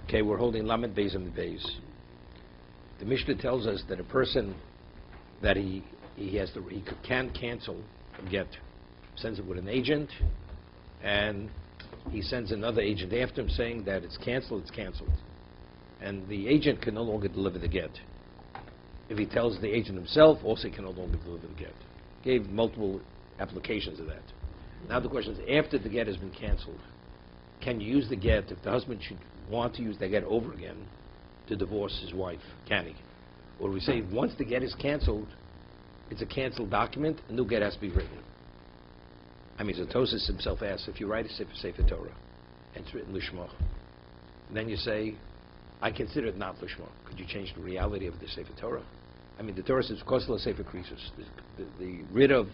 Okay, we're holding Lamed Beis and Beis. The Mishnah tells us that a person that he can cancel a get, sends it with an agent, and he sends another agent after him saying that it's canceled, and the agent can no longer deliver the get. If he tells the agent himself, also he can no longer deliver the get. Gave multiple applications of that. Now the question is, after the get has been canceled, can you use the get if the husband should want to use the get over again to divorce his wife? Can he? Or we say once the get is canceled, it's a canceled document, a new get has to be written. I mean, so Tosas himself asks, if you write a Sefer Torah, and it's written Lishma, then you say, I consider it not Lishma. Could you change the reality of the Sefer Torah? I mean, the Torah says, Kosla Sefer Krisus. The writ of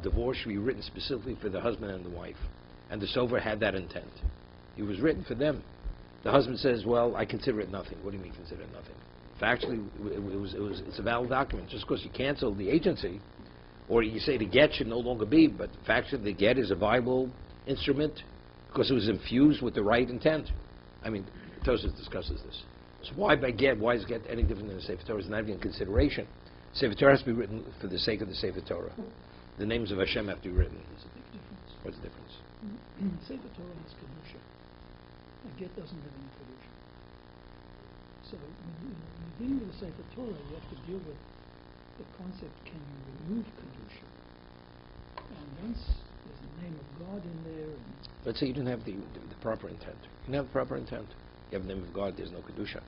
divorce should be written specifically for the husband and the wife. And the Sofer had that intent. It was written for them. The husband says, well, I consider it nothing. What do you mean consider it nothing? Factually, it's a valid document. Just because you cancel the agency, or you say the get should no longer be, but factually the get is a viable instrument because it was infused with the right intent. I mean, Tosas discusses this. So why by get? Why is get any different than the Sefer Torah? It's not even in consideration. Sefer Torah has to be written for the sake of the Sefer Torah. The names of Hashem have to be written. There's a big difference. What's the difference? Sefer Torah has kedusha. A get doesn't have any kedusha. So when you're dealing with the Sefer Torah, you have to deal with the concept: can you remove kedusha? And once there's the name of God in there, and Let's say you didn't have the proper intent. You didn't have the proper intent. You have the name of God. There's no kedusha.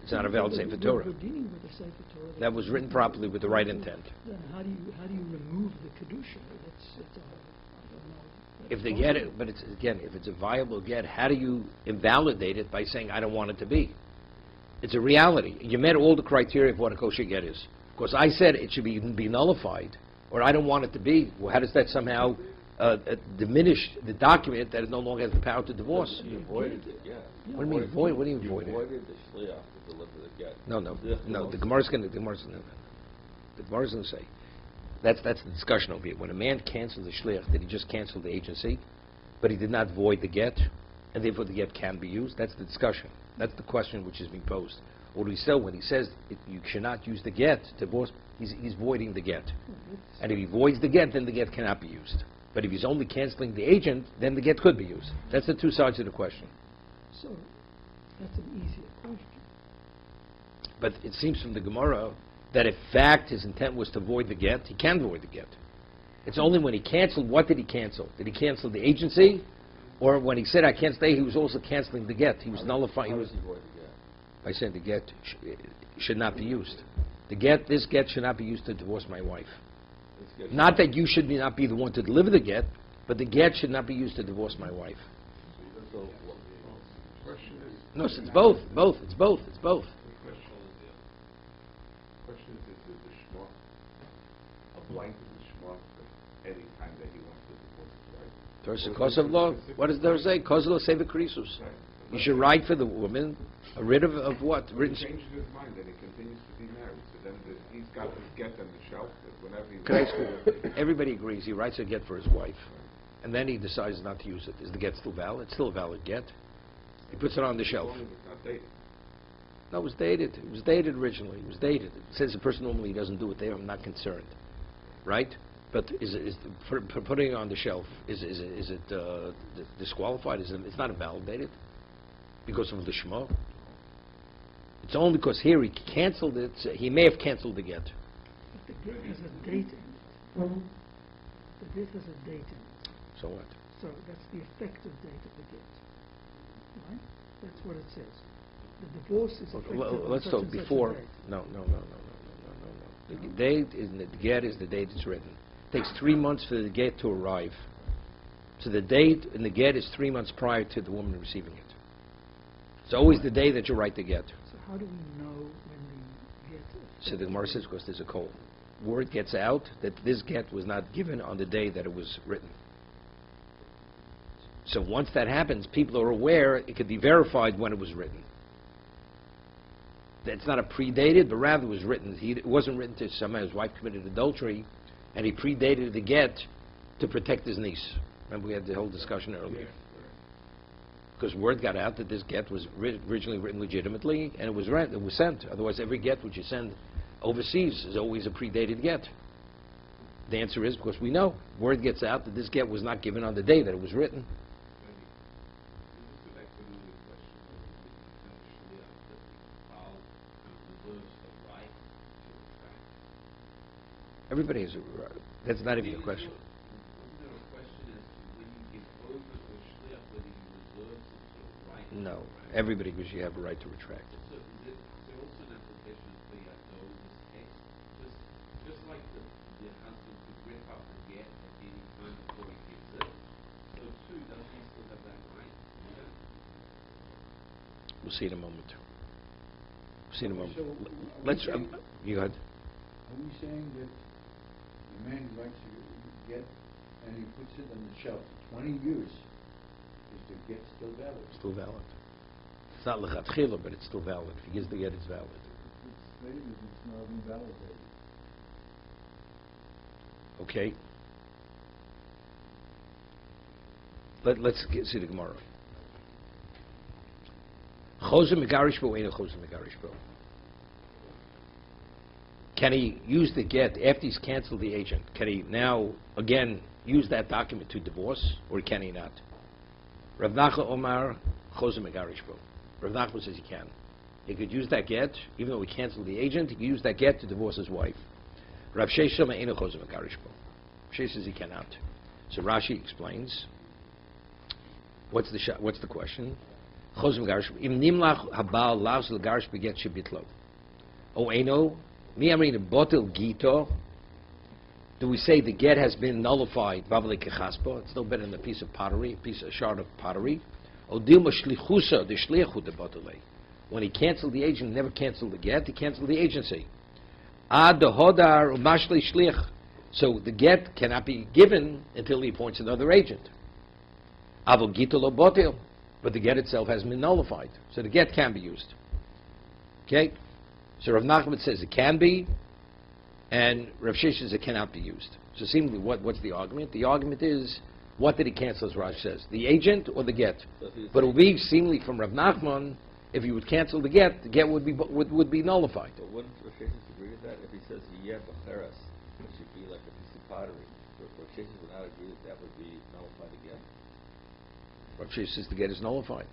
It's not a valid Sefer Torah. We're dealing with a Sefer Torah That was written properly with the right intent. Then how do you remove the kedusha? I don't know. If they get it, but it's again, if it's a viable get, how do you invalidate it by saying I don't want it to be? It's a reality. You met all the criteria of what a kosher get is. Of course, I said it should be nullified, or I don't want it to be. Well, how does that somehow diminish the document that it no longer has the power to divorce? You avoided it, yeah. What do you mean avoid? What do you mean avoid it? You avoided the shliach to deliver the get. No. The Gemara's going to say that's the discussion over here. When a man cancels the shliach, did he just cancel the agency, but he did not void the get, and therefore the get can be used? That's the discussion. That's the question which is being posed. Or do we say when he says you should not use the get to divorce, he's voiding the get, and if he voids the get, then the get cannot be used. But if he's only canceling the agent, then the get could be used. That's the two sides of the question. So that's an easier question. But it seems from the Gemara that if fact his intent was to void the get, he can void the get. It's only when he canceled, what did he cancel? Did he cancel the agency? Or when he said I can't stay, he was also canceling the get. He was nullifying. By saying the get should not be used. This get should not be used to divorce my wife. Not that you should not be the one to deliver the get, but the get should not be used to divorce my wife. No, it's both. It's both. The question is the shmot a blanket shmot any time that he wants to divorce his wife? There's a cause of law. What does there say? Cause of law, Sefer Krisus. You should write for the woman a writ of what? He changes his mind and he continues to be married. So then he's got his get on the shelf. Whenever he everybody agrees. He writes a get for his wife, and then he decides not to use it. Is the get still valid? It's still a valid get. He puts it on the shelf. It's not dated. No, it was dated. It was dated originally. It was dated. It says the person normally doesn't do it there. I'm not concerned, right? But for putting it on the shelf, is it disqualified? It's not invalidated because of the Shema. It's only because here he canceled it. He may have canceled the get. But the get has a date in it. The get has a date in it. So what? So that's the effective date of the get. Right? That's what it says. The divorce is effective Let's on talk such and such a before. date. No. The date is the get is the date it's written. It takes 3 months for the get to arrive. So the date in the get is 3 months prior to the woman receiving it. It's always the day that you write the get. So how do we know when the get? So the Gemara says because there's a code. Word gets out that this get was not given on the day that it was written. So once that happens, people are aware it could be verified when it was written. It's not a predated, but rather it was written. It wasn't written to someone his wife committed adultery, and he predated the get to protect his niece. Remember we had the whole discussion earlier. because word got out that this get was originally written legitimately, and it was sent. Otherwise, every get which you send overseas is always a predated get. The answer is because we know word gets out that this get was not given on the day that it was written. Everybody has a right. That's not even a question. No, everybody agrees you have a right to retract. So is it also an application of the this text? Just like the husband could rip up the get at any time before he gives it, so too, doesn't he still have that right? We'll see in a moment. We'll see in a moment. So Let's. You go ahead. Are we saying that the man writes a get and he puts it on the shelf for 20 years? Is the get still valid? Still valid. It's not lechatchila, but it's still valid. If he gives the get, it's valid. It's stated it's not invalidated. Okay. Let's see the Gemara. Chozeh megarish bo, ain't a chozeh megarish bo. Can he use the get after he's canceled the agent? Can he now again use that document to divorce, or can he not? Rav Nachman Omar chozeh megarish bo. Rav Nachman says he can. He could use that get, even though he canceled the agent. He could use that get to divorce his wife. Rav Sheish Shema ain't a chozeh megarish bo. Sheish says he cannot. So Rashi explains. What's the question? Chozeh megarish bo. Im nimlach habal lavs l'garish beget shebitlo. O eno. Mi amrin botel gito. Do we say the get has been nullified? Bavle kechaspo. It's no better than a piece of pottery, a shard of pottery. O dilma shlichusa de shlichu de botele. When he canceled the agent, he never canceled the get. He canceled the agency. Ad de hodar umashli shlich. So the get cannot be given until he appoints another agent. Avo gito lo botel. But the get itself has been nullified, so the get can be used. Okay. So Rav Nachman says it can be, and Rav Sheish says it cannot be used. So seemingly, what's the argument? The argument is, what did he cancel, as Raj says? The agent or the get? But it would be seemingly from Rav Nachman, if you would cancel the get would be nullified. But wouldn't Rav Sheish agree with that? If he says yeh b'cheres, it should be like a piece of pottery. Rav Sheish would not agree that would be nullified again. Rav Sheish says the get is nullified.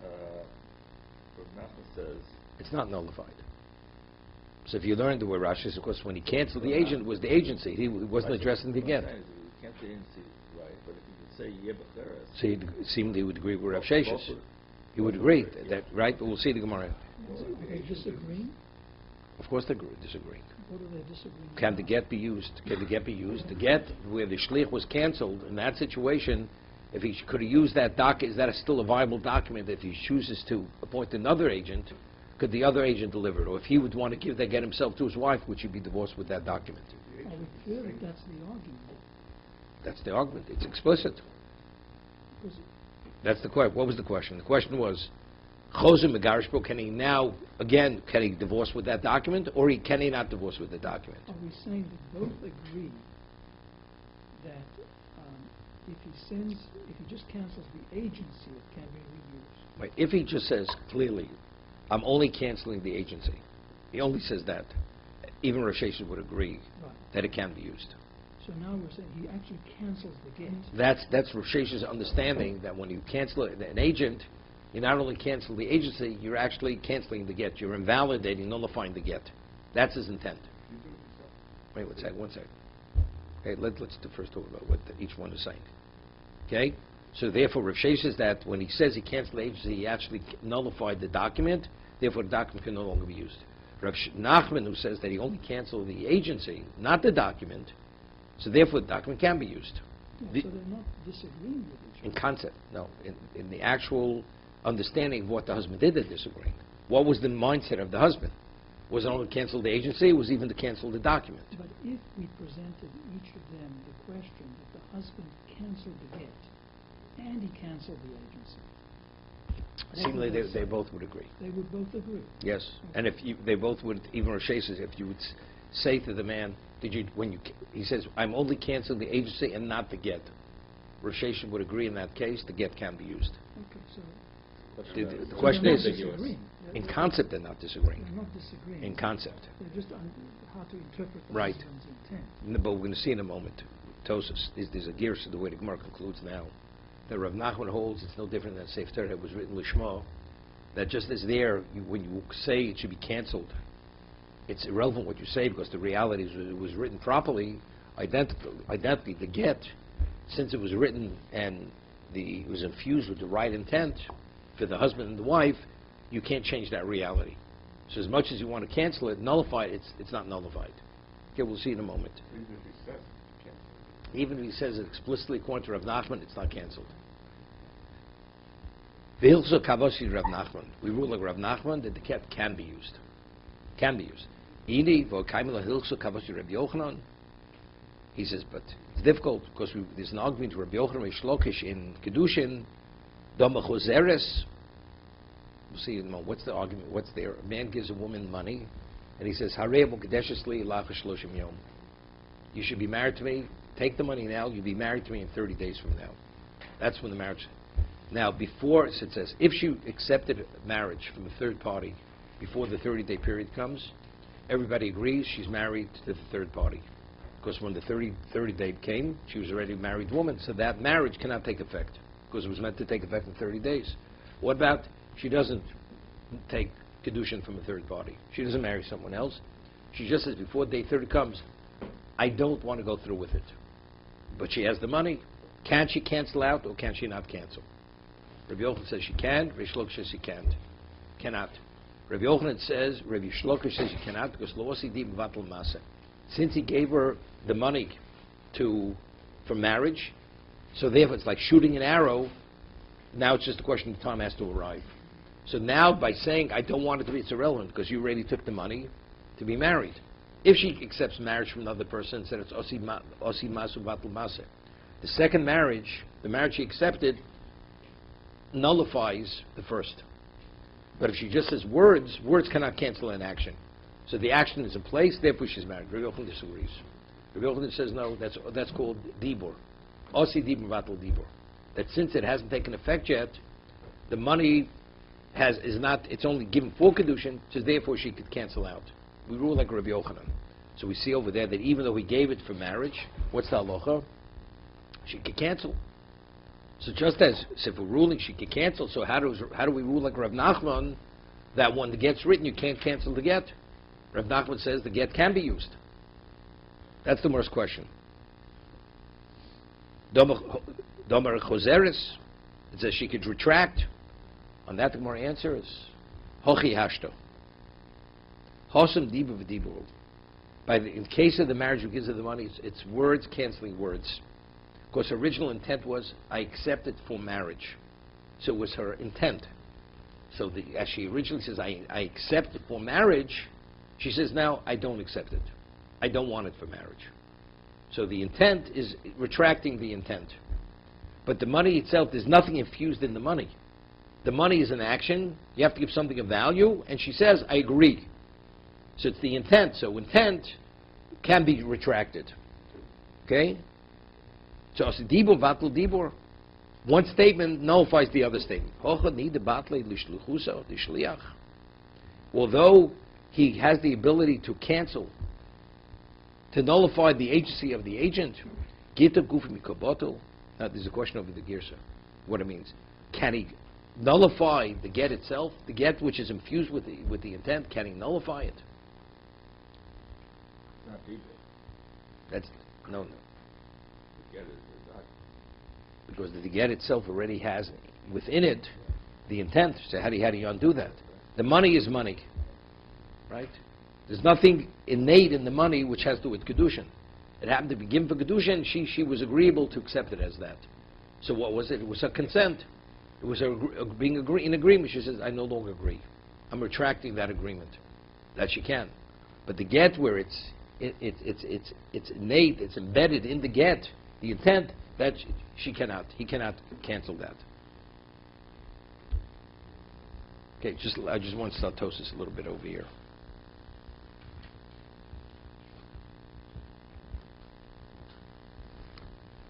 Rav Nachman says it's not nullified. So if you learn the way Rashi says, of course, when he canceled the agent, it was the agency. He wasn't addressing the get. He can't the agency, right? But if you could say yeh b'cheres, So he would agree with Rav Sheish. He would agree that, right? But we'll see the Gemara. Are they disagreeing? Of course they're disagreeing. What are they disagreeing Can the get be used? Can the get be used? The get, where the shlich was canceled, in that situation, if he could have used that is that still a viable document? If he chooses to appoint another agent, could the other agent deliver it? Or if he would want to give that get himself to his wife, would she be divorced with that document? Are we clear that that's the argument? That's the argument. It's explicit. Because That's the question. What was the question? The question was, Chozeh megarish bo, can he now, again, can he divorce with that document, or can he not divorce with the document? are we saying that both agree that if he just cancels the agency, it can be reused? Right. If he just says clearly, I'm only canceling the agency, he only says that, even Rav Sheish would agree Right. that it can be used. So now we're saying he actually cancels the get. That's Rav Sheish's understanding, that when you cancel an agent, you not only cancel the agency, you're actually canceling the get. You're invalidating, nullifying the get. That's his intent. Wait, one second. Okay, let's first talk about what each one is saying. Okay? So therefore, Rav Sheish says that when he says he canceled the agency, he actually nullified the document. Therefore, the document can no longer be used. Rav Nachman, who says that he only canceled the agency, not the document, so therefore the document can be used. Yeah, so they're not disagreeing with each other. In concept, no. In the actual understanding of what the husband did, they're disagreeing. What was the mindset of the husband? Was it only to cancel the agency, or was it even to cancel the document? But if we presented each of them the question that the husband canceled the get, and he canceled the agency, Seemingly, they both would agree. they would both agree. Yes, and they both would, even Rav Sheish says, if you would say to the man, he says, I'm only canceling the agency and not the get. Rav Sheish would agree in that case, the get can be used. Okay, so. The question they're is, not disagreeing. in concept they're not disagreeing. They're not disagreeing. In concept. They're just how to interpret the Right. husband's intent. But we're going to see in a moment. Tosus, there's a gears to the way the Gemara concludes now. That Rav Nachman holds it's no different than Sefer Torah. It was written Lishma. That just as there, when you say it should be canceled, it's irrelevant what you say because the reality is it was written properly, identically. The get, since it was written and it was infused with the right intent for the husband and the wife, you can't change that reality. So as much as you want to cancel it, nullify it, it's not nullified. Okay, we'll see in a moment. Even if he says cancel. Even if he says it explicitly according to Rav Nachman, it's not canceled. V'hilchos kavosi Rav Nachman. We rule like Rav Nachman that the get can be used. Can be used. Ini v'okaimel hilchos kavosi Rabbi Yochanan. He says, but it's difficult because there's an argument to Rabbi Yochanan Shlokish in Kedushin, Doma Choseres. We'll see in a moment. What's the argument? What's there? A man gives a woman money, and he says, Harei Kedeshis li lach shloshim yom. You should be married to me. Take the money now. You'll be married to me in 30 days from now. That's when the marriage. Now, before, it says, if she accepted marriage from a third party before the 30-day period comes, everybody agrees she's married to the third party. Because when the 30-day came, she was already a married woman, so that marriage cannot take effect, because it was meant to take effect in 30 days. What about she doesn't take Kedushin from a third party? She doesn't marry someone else. She just says, before day 30 comes, I don't want to go through with it. But she has the money. Can she cancel out, or can she not cancel? Rabbi Yochanan says she can. Rabbi Shlokish says she can't. Cannot. Rabbi Yochanan says, Rabbi Shlokish says she cannot, because lo osidi b'vatal masa. Since he gave her the money for marriage, so therefore it's like shooting an arrow. Now it's just a question of time has to arrive. So now by saying I don't want it to be, it's irrelevant because you already took the money to be married. If she accepts marriage from another person and said it's osi masu vatul masa, the second marriage, the marriage she accepted, nullifies the first. But if she just says words cannot cancel an action. So the action is in place, therefore she's married. Rabbi Yochanan disagrees. Rabbi Yochanan says no, that's called dibur. Osi dibur vatul dibur. That since it hasn't taken effect yet, the money it's only given for Kedushin, so therefore she could cancel out. We rule like Rabbi Yochanan. So we see over there that even though he gave it for marriage, what's the halacha? She could cancel. So just as if we're ruling she could cancel, so how do we rule like Rav Nachman that when the get's written you can't cancel the get? Rav Nachman says the get can be used. That's the worst question. Domer Choseres, it says she could retract. On that the Gemara answer is Hochi Hashto. Hosam Dibu V'Dibu. In case of the marriage who gives her the money, it's words canceling words. Because her original intent was, I accept it for marriage. So it was her intent. So as she originally says, I accept it for marriage, she says now, I don't accept it. I don't want it for marriage. So the intent is retracting the intent. But the money itself, there's nothing infused in the money. The money is an action. You have to give something of value. And she says, I agree. So it's the intent. So intent can be retracted. Okay? So dibur vatul dibur. One statement nullifies the other statement. Although he has the ability to cancel, to nullify the agency of the agent, now there's a question over the girsa, what it means. Can he nullify the get itself, the get which is infused with the intent? Can he nullify it? Not deep. That's no. The get is not. Because the get itself already has within it the intent. So how do you undo that? The money is money, right? There's nothing innate in the money which has to do with Kedushin. It happened to be given for Kedushin. She was agreeable to accept it as that. So what was it? It was her consent. It was her being in agreement. She says, I no longer agree. I'm retracting that agreement. That she can. But the get where it's innate, it's embedded in the get, the intent, that he cannot cancel that. Okay, I just want to start Tosis a little bit over here.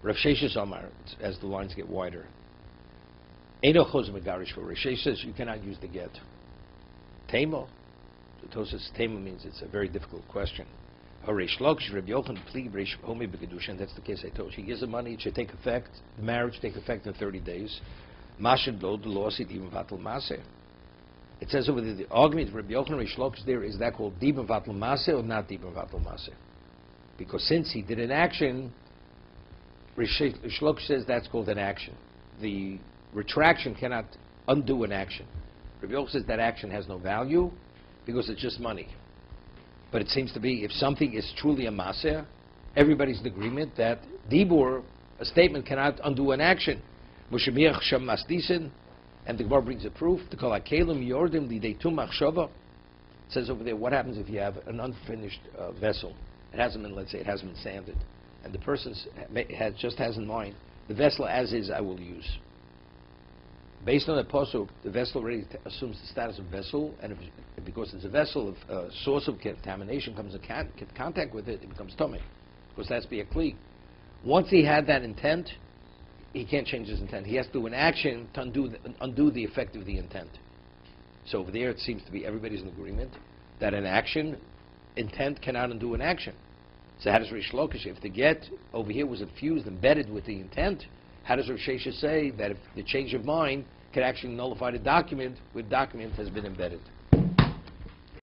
Rav Sheshes Amar, as the lines get wider. Eino chos megarish for Rish says you cannot use the get. Tema. The Tosas Tema means it's a very difficult question. Harish Lokish Rabbi Yochanan Pli Rish Homi B'Kedusha, and that's the case I told you. He gives the money, it should take effect, the marriage take effect in 30 days. Mashad Lo, the law said even Vatal Maseh. It says over there, the argument of Rabbi Yochanan Rish Lokish there is that called Dibam Vatal Maseh or not Dibam Vatal Maseh? Because since he did an action, Rish Lokish says that's called an action. The retraction cannot undo an action. Rabbi Yochanan says that action has no value because it's just money. But it seems to be, if something is truly a maser, everybody's in agreement that dibur, a statement, cannot undo an action. And the Gemara brings a proof. It says over there, what happens if you have an unfinished vessel? It hasn't been, let's say, it hasn't been sanded, and the person just has in mind the vessel as is I will use. Based on the pasuk, the vessel already assumes the status of vessel, and because it's a vessel, if a source of contamination comes in contact with it, it becomes tummy, because that's be a kli. Once he had that intent, he can't change his intent. He has to do an action to undo the effect of the intent. So over there, it seems to be everybody's in agreement that an action, intent cannot undo an action. So how does Rish Lakish, if the get over here was infused, embedded with the intent, how does Rav Shesha say that if the change of mind can actually nullify the document, where the document has been embedded?